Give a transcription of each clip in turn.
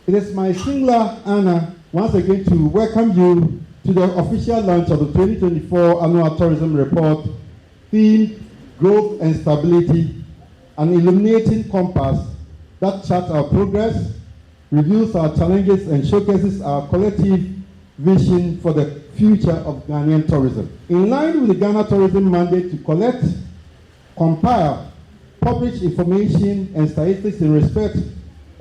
It is my singular honor once again to welcome you to the official launch of the 2024 Annual Tourism Report, themed Growth and Stability, an illuminating compass that charts our progress, reviews our challenges, and showcases our collective vision for the future of Ghanaian tourism. In line with the Ghana Tourism mandate to collect, compile, publish information and statistics in respect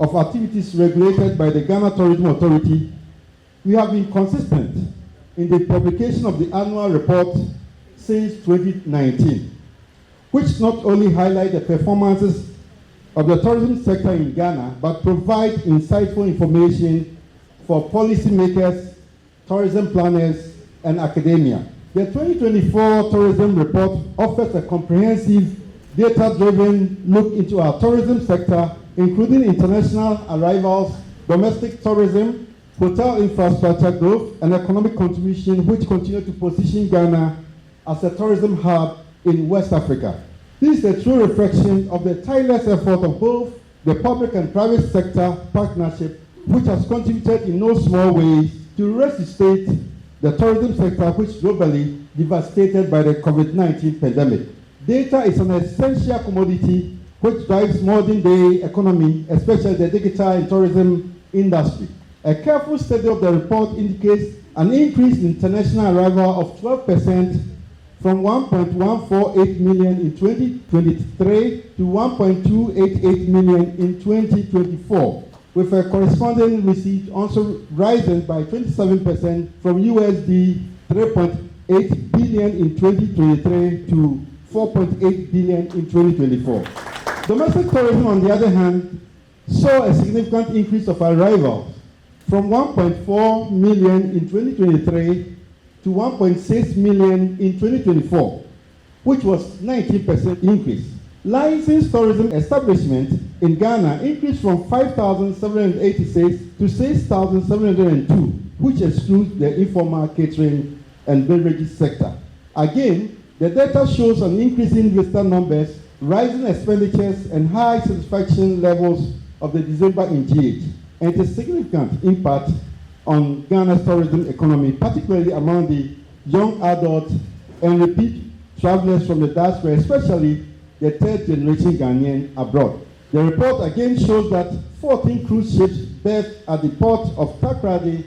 of activities regulated by the Ghana Tourism Authority, we have been consistent in the publication of the annual report since 2019, which not only highlight the performances of the tourism sector in Ghana, but provide insightful information for policymakers, tourism planners, and academia. The 2024 Tourism Report offers a comprehensive, data-driven look into our tourism sector, including international arrivals, domestic tourism, hotel infrastructure growth, and economic contribution, which continue to position Ghana as a tourism hub in West Africa. This is a true reflection of the tireless effort of both the public and private sector partnership, which has contributed in no small ways to resuscitate the tourism sector, which globally devastated by the COVID-19 pandemic. Data is an essential commodity which drives modern-day economy, especially the digital and tourism industry. A careful study of the report indicates an increase in international arrival of 12% from 1.148 million in 2023 to 1.288 million in 2024, with a corresponding receipt also rising by 27% from USD 3.8 billion in 2023 to 4.8 billion in 2024. Domestic tourism, on the other hand, saw a significant increase of arrivals from 1.4 million in 2023 to 1.6 million in 2024, which was 19% increase. Licensed tourism establishments in Ghana increased from 5,786 to 6,702, which excludes the informal catering and beverages sector. Again, the data shows an increase in visitor numbers, rising expenditures, and high satisfaction levels of the December engaged, and a significant impact on Ghana's tourism economy, particularly among the young adults and repeat travelers from the diaspora, especially the third generation Ghanaian abroad. The report again shows that 14 cruise ships berthed at the ports of Takoradi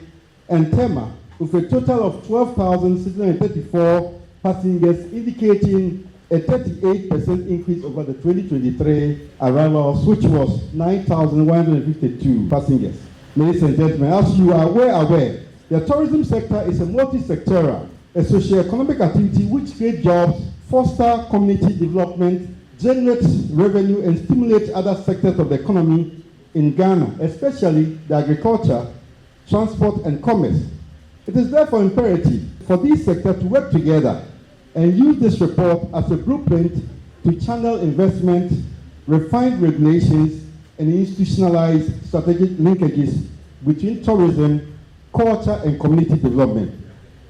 and Tema, with a total of 12,634 passengers, indicating a 38% increase over the 2023 arrivals, which was 9,152 passengers. Ladies and gentlemen, as you are well aware, the tourism sector is a multi-sectoral, a socio-economic activity which creates jobs, foster community development, generates revenue, and stimulates other sectors of the economy in Ghana, especially the agriculture, transport, and commerce. It is therefore imperative for these sectors to work together and use this report as a blueprint to channel investment, refine regulations, and institutionalize strategic linkages between tourism, culture, and community development.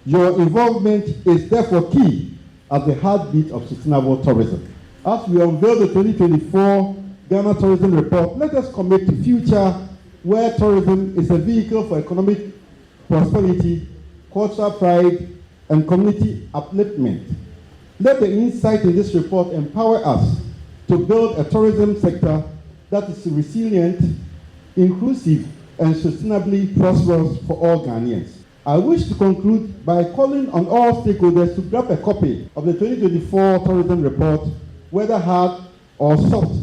Your involvement is therefore key at the heartbeat of sustainable tourism. As we unveil the 2024 Ghana Tourism Report, let us commit to a future where tourism is a vehicle for economic prosperity, cultural pride, and community upliftment. Let the insight in this report empower us to build a tourism sector that is resilient, inclusive, and sustainably prosperous for all Ghanaians. I wish to conclude by calling on all stakeholders to grab a copy of the 2024 Tourism Report, whether hard or soft,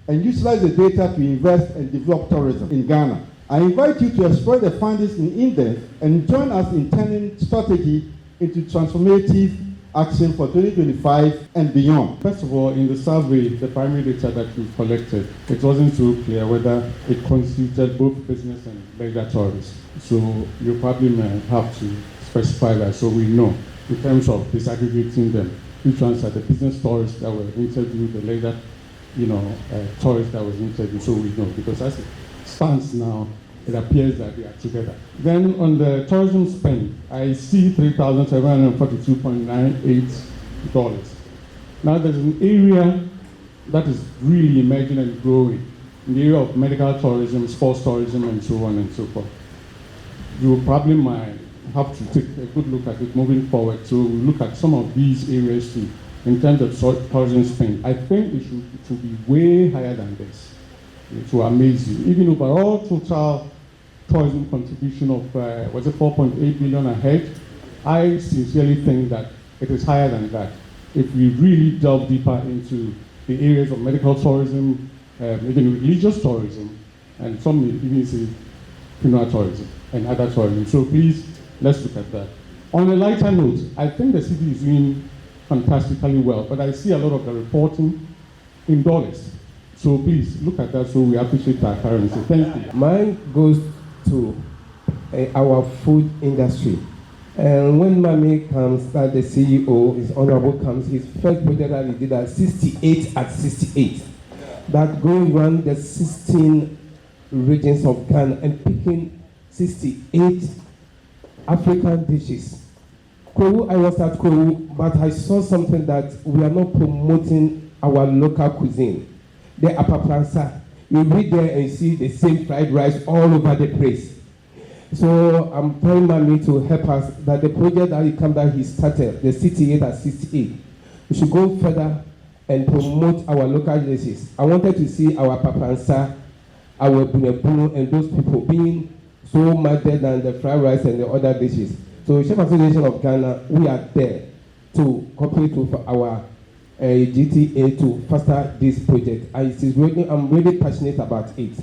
and utilize the data to invest and develop tourism in Ghana. I invite you to explore the findings in depth and join us in turning strategy into transformative action for 2025 and beyond. First of all, in the survey, the primary data that we collected, it wasn't so clear whether it constituted both business and leisure tourists. So you probably may have to specify that so we know in terms of disaggregating them, which ones are the business tourists that were interviewed, the leisure, tourists that was interviewed, so we know. Because as it stands now, it appears that they are together. Then on the tourism spend, I see $3,742.98. Now there's an area that is really emerging and growing, in the area of medical tourism, sports tourism, and so on and so forth. You probably might have to take a good look at it moving forward. So we look at some of these areas too, in terms of tourism spend. I think it should be way higher than this. It will amaze you. Even overall total tourism contribution of, was it 4.8 billion ahead? I sincerely think that it is higher than that. If we really delve deeper into the areas of medical tourism, even religious tourism, and some may even say funeral tourism and other tourism. So please, let's look at that. On a lighter note, I think the city is doing fantastically well, but I see a lot of the reporting in dollars. So please look at that so we appreciate our currency. Thank you. Mine goes to our food industry. And when Mami comes, that the CEO, his honorable comes, his first project that he did at 68 at 68. That going around the 16 regions of Ghana and picking 68 African dishes. Kwewu, I was at Kwewu, but I saw something that we are not promoting our local cuisine. The apapransa, you read there and see the same fried rice all over the place. So I'm telling Mami to help us that the project that he started, the 68 at 68, we should go further and promote our local dishes. I wanted to see our papansa, our bunebu, and those people being so murdered than the fried rice and the other dishes. So Chef Association of Ghana, we are there to cooperate with our GTA to foster this project. And it is really, I'm really passionate about it.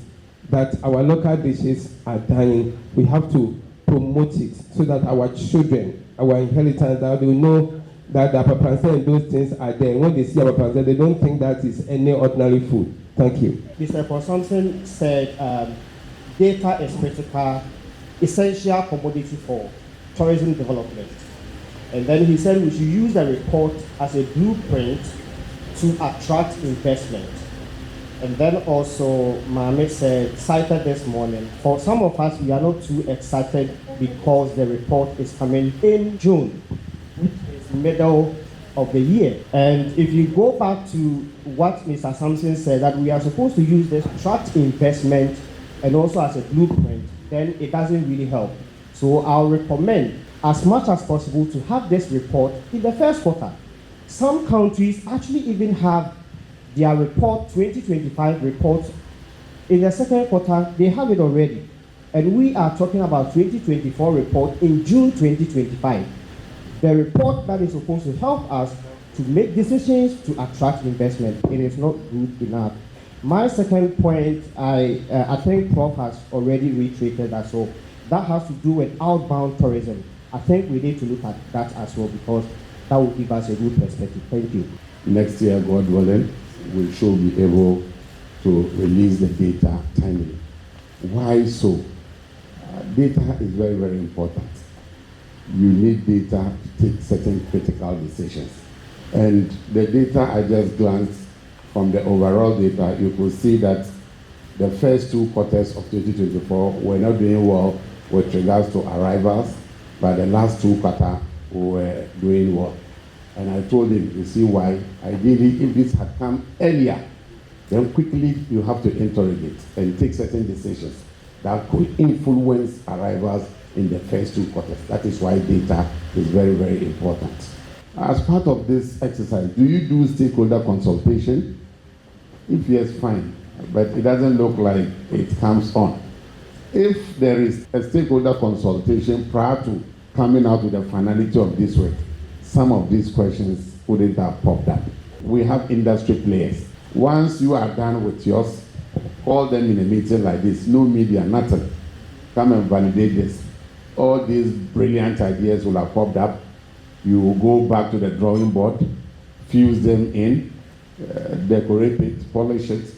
That our local dishes are dying. We have to promote it so that our children, our inheritance, that they will know that the papansa and those things are there. When they see our papansa, they don't think that is any ordinary food. Thank you. Mr. Consumption said data is critical, essential commodity for tourism development. And then he said we should use the report as a blueprint to attract investment. And then also, Mohamed cited this morning, for some of us, we are not too excited because the report is coming in June, which is middle of the year. And if you go back to what Mr. Sampson said, that we are supposed to use this to attract investment and also as a blueprint, then it doesn't really help. So I'll recommend, as much as possible, to have this report in the first quarter. Some countries actually even have their report, 2025 reports, in the second quarter, they have it already. And we are talking about 2024 report in June 2025. The report that is supposed to help us to make decisions to attract investment, it is not good enough. My second point, I think Prof has already reiterated that, so that has to do with outbound tourism. I think we need to look at that as well because that will give us a good perspective. Thank you. Next year, God willing, we should be able to release the data timely. Why so? Data is very, very important. You need data to take certain critical decisions. And the data I just glanced from the overall data, you could see that the first 2 quarters of 2024 were not doing well with regards to arrivals, but the last 2 quarters were doing well. And I told him, you see why? Ideally, if this had come earlier, then quickly you have to interrogate and take certain decisions that could influence arrivals in the first 2 quarters. That is why data is very, very important. As part of this exercise, do you do stakeholder consultation? If yes, fine, but it doesn't look like it comes on. If there is a stakeholder consultation prior to coming out with the finality of this work, some of these questions wouldn't have popped up. We have industry players. Once you are done with yours, call them in a meeting like this, no media, nothing. Come and validate this. All these brilliant ideas will have popped up. You will go back to the drawing board, fuse them in, decorate it, polish it.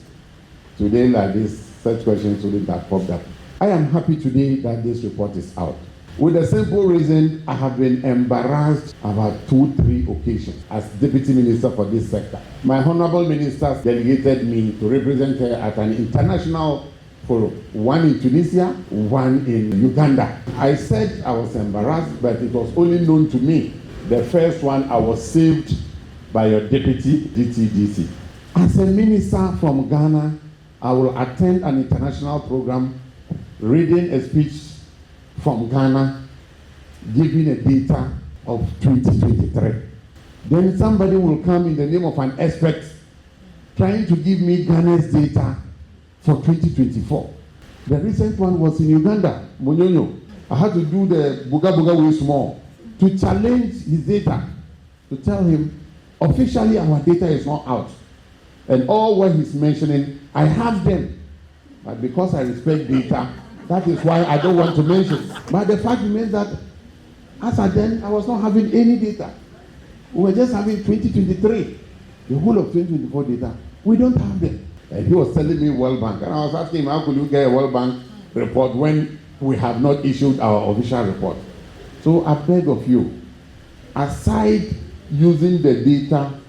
Today like this, such questions wouldn't have popped up. I am happy today that this report is out. With the simple reason, I have been embarrassed about 2-3 occasions as Deputy Minister for this sector. My honorable ministers delegated me to represent her at an international forum, one in Tunisia, one in Uganda. I said I was embarrassed, but it was only known to me. The first one, I was saved by your deputy, DTDC. As a minister from Ghana, I will attend an international program, reading a speech from Ghana, giving a data of 2023. Then somebody will come in the name of an expert trying to give me Ghana's data for 2024. The recent one was in Uganda, Munyonyo. I had to do the Buga Buga way small to challenge his data, to tell him officially our data is not out. And all what he's mentioning, I have them. But because I respect data, that is why I don't want to mention. But the fact remains that as at then, I was not having any data. We were just having 2023. The whole of 2024 data, we don't have them. And he was telling me World Bank. And I was asking him, how could you get a World Bank report when we have not issued our official report? So I beg of you, aside using the data,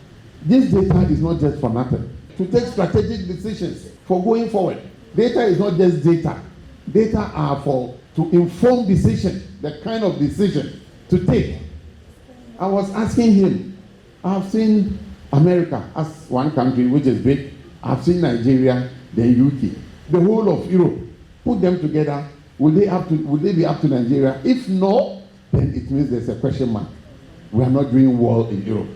this data is not just for nothing. To take strategic decisions for going forward. Data is not just data. Data are to inform decision, the kind of decision to take. I was asking him, I've seen America as one country which is big. I've seen Nigeria, then UK, the whole of Europe. Put them together. Will they be up to Nigeria? If no, then it means there's a question mark. We are not doing well in Europe.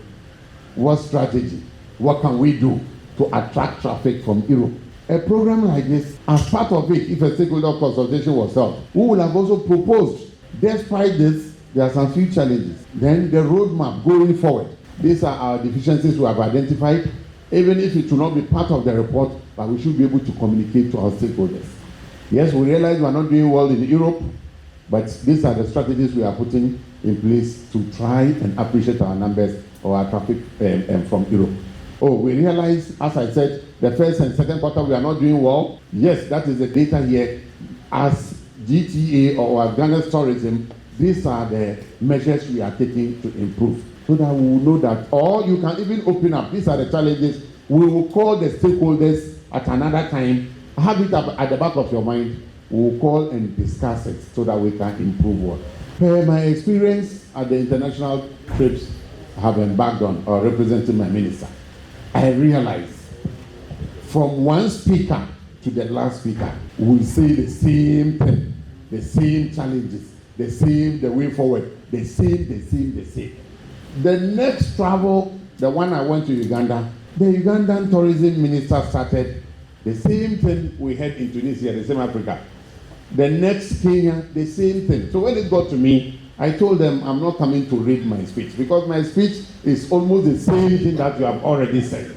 What strategy? What can we do to attract traffic from Europe? A program like this, as part of it, if a stakeholder consultation was held, we will have also proposed, despite this, there are some few challenges. Then the roadmap going forward. These are our deficiencies we have identified, even if it will not be part of the report, but we should be able to communicate to our stakeholders. Yes, we realize we are not doing well in Europe, but these are the strategies we are putting in place to try and appreciate our numbers or our traffic from Europe. Oh, we realize, as I said, the first and second quarter we are not doing well. Yes, that is the data here. As GTA or as Ghana's tourism, these are the measures we are taking to improve, so that we will know that, or you can even open up. These are the challenges. We will call the stakeholders at another time. Have it at the back of your mind. We will call and discuss it so that we can improve what. Per my experience at the international trips I have embarked on or representing my minister, I realize from one speaker to the last speaker, we say the same thing, the same challenges, the way forward, the same. The next travel, the one I went to Uganda, the Ugandan tourism minister started the same thing we had in Tunisia, the same Africa. The next Kenya, the same thing. So when it got to me, I told them I'm not coming to read my speech because my speech is almost the same thing that you have already said.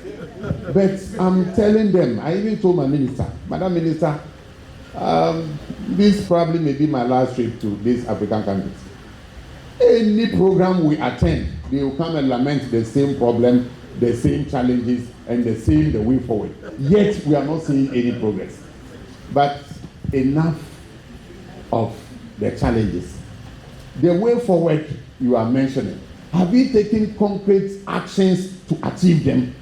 But I'm telling them, I even told my minister, Madam Minister, this probably may be my last trip to these African countries. Any program we attend, they will come and lament the same problem, the same challenges, and the way forward. Yet we are not seeing any progress. But enough of the challenges. The way forward you are mentioning, have you taken concrete actions to achieve them?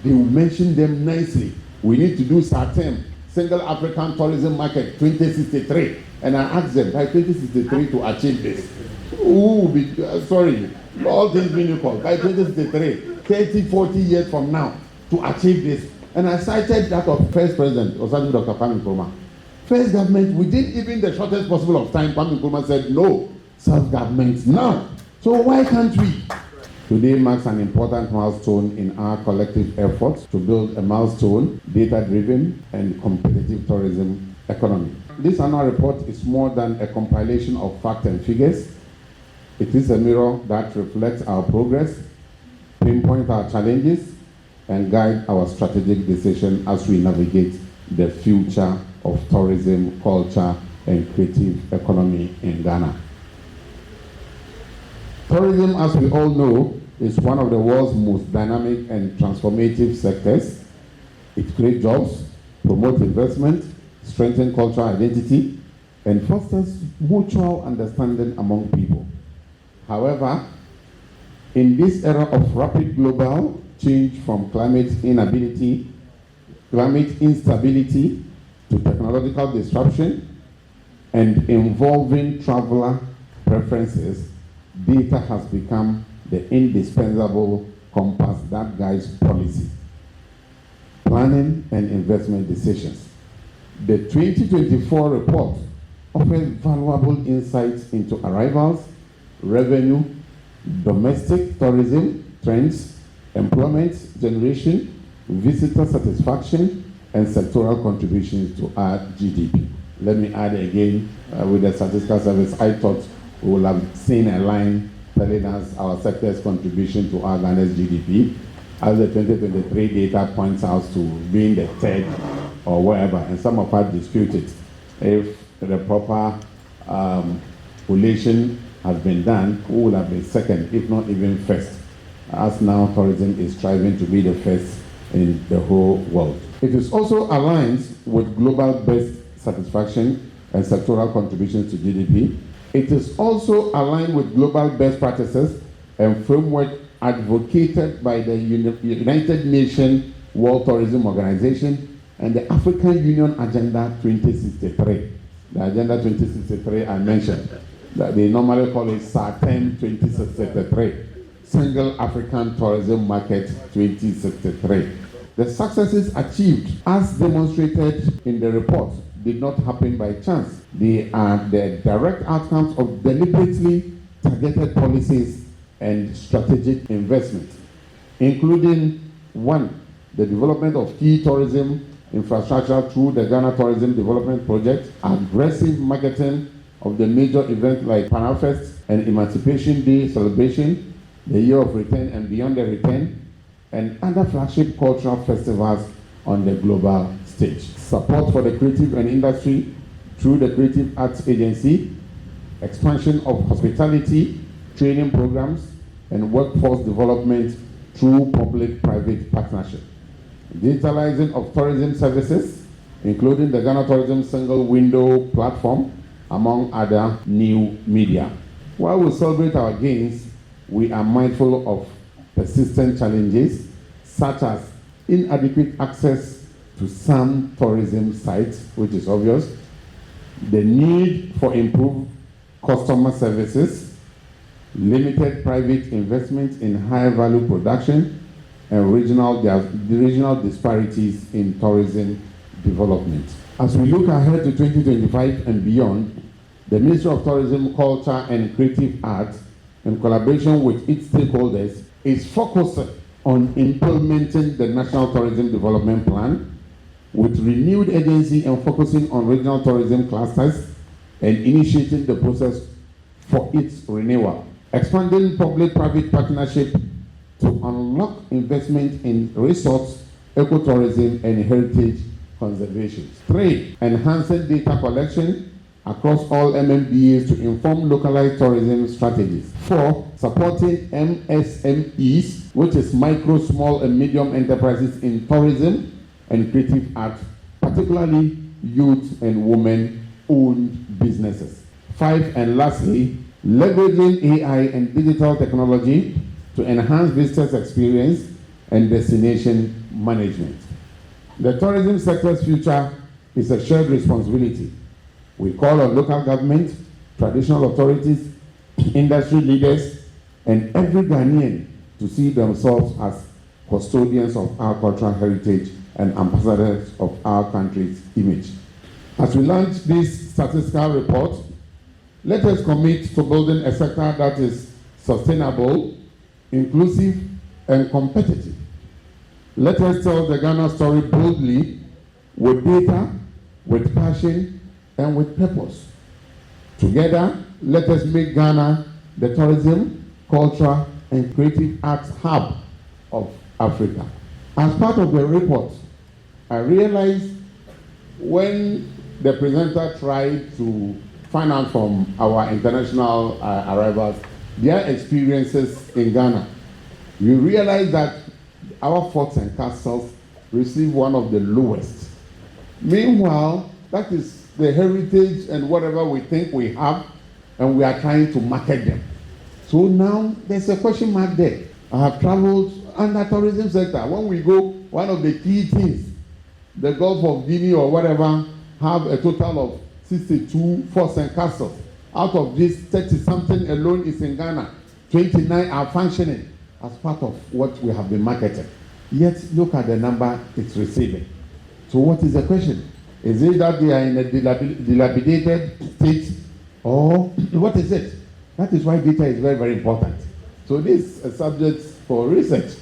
They will mention them nicely. We need to do SATEM, Single African Tourism Market 2063. And I asked them by 2063 to achieve this. All things being equal, by 2063, 30, 40 years from now, to achieve this. And I cited that of first president, Osagyefo Dr. Kwame Nkrumah. First government, within even the shortest possible of time, Kwame Nkrumah said, no, self-government now. So why can't we? Today marks an important milestone in our collective efforts to build a milestone, data-driven and competitive tourism economy. This annual report is more than a compilation of facts and figures. It is a mirror that reflects our progress, pinpoint our challenges, and guide our strategic decision as we navigate the future of tourism, culture, and creative economy in Ghana. Tourism, as we all know, is one of the world's most dynamic and transformative sectors. It creates jobs, promotes investment, strengthens cultural identity, and fosters mutual understanding among people. However, in this era of rapid global change from climate instability to technological disruption and involving traveler preferences, data has become the indispensable compass that guides policy, planning, and investment decisions. The 2024 report offers valuable insights into arrivals, revenue, domestic tourism trends, employment generation, visitor satisfaction, and sectoral contributions to our GDP. Let me add again, with the statistical service, I thought we would have seen a line telling us our sector's contribution to our Ghana's GDP, as the 2023 data points out to being the third or wherever, and some of us dispute it. If the proper collation has been done, we would have been second, if not even first, as now tourism is striving to be the first in the whole world. It is also aligned with global best satisfaction and sectoral contributions to GDP. It is also aligned with global best practices and framework advocated by the United Nations World Tourism Organization and the African Union Agenda 2063. The Agenda 2063 I mentioned, that they normally call it SATEM 2063, Single African Tourism Market 2063. The successes achieved, as demonstrated in the report, did not happen by chance. They are the direct outcomes of deliberately targeted policies and strategic investment, including 1, the development of key tourism infrastructure through the Ghana Tourism Development Project, aggressive marketing of the major events like Panafest and Emancipation Day celebration, the Year of Return and Beyond the Return, and other flagship cultural festivals on the global stage. Support for the creative and industry through the Creative Arts Agency, expansion of hospitality, training programs, and workforce development through public-private partnership. Digitalizing of tourism services, including the Ghana Tourism Single Window Platform, among other new media. While we celebrate our gains, we are mindful of persistent challenges, such as inadequate access to some tourism sites, which is obvious, the need for improved customer services, limited private investment in high value production, and regional disparities in tourism development. As we look ahead to 2025 and beyond, the Ministry of Tourism, Culture and Creative Arts, in collaboration with its stakeholders, is focused on implementing the National Tourism Development Plan with renewed urgency and focusing on regional tourism clusters and initiating the process for its renewal. Expanding public-private partnership to unlock investment in resorts, ecotourism, and heritage conservation. 3, enhancing data collection across all MMDAs to inform localized tourism strategies. 4, supporting MSMEs, which is micro, small, and medium enterprises in tourism and creative arts, particularly youth and women-owned businesses. 5, and lastly, leveraging AI and digital technology to enhance visitors' experience and destination management. The tourism sector's future is a shared responsibility. We call on local government, traditional authorities, industry leaders, and every Ghanaian to see themselves as custodians of our cultural heritage and ambassadors of our country's image. As we launch this statistical report, let us commit to building a sector that is sustainable, inclusive, and competitive. Let us tell the Ghana story boldly, with data, with passion, and with purpose. Together, let us make Ghana the tourism, culture, and creative arts hub of Africa. As part of the report, I realized when the presenter tried to find out from our international arrivals their experiences in Ghana, we realized that our forts and castles receive one of the lowest. Meanwhile, that is the heritage and whatever we think we have, and we are trying to market them. So now there's a question mark there. I have traveled under tourism sector. When we go, one of the key things, the Gulf of Guinea or whatever, have a total of 62 forts and castles. Out of this, 30-something alone is in Ghana. 29 are functioning as part of what we have been marketing. Yet, look at the number it's receiving. So what is the question? Is it that they are in a dilapidated state, or what is it? That is why data is very, very important. So this is a subject for research.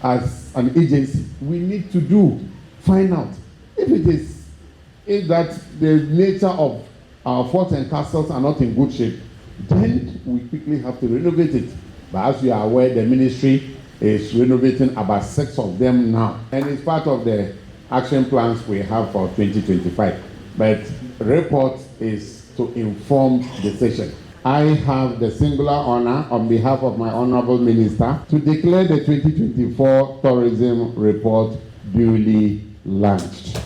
As an agency, we need to find out if that the nature of our forts and castles are not in good shape, then we quickly have to renovate it. But as you are aware, the ministry is renovating about 6 of them now, and it's part of the action plans we have for 2025. But the report is to inform decision. I have the singular honor on behalf of my honorable minister to declare the 2024 tourism report duly launched.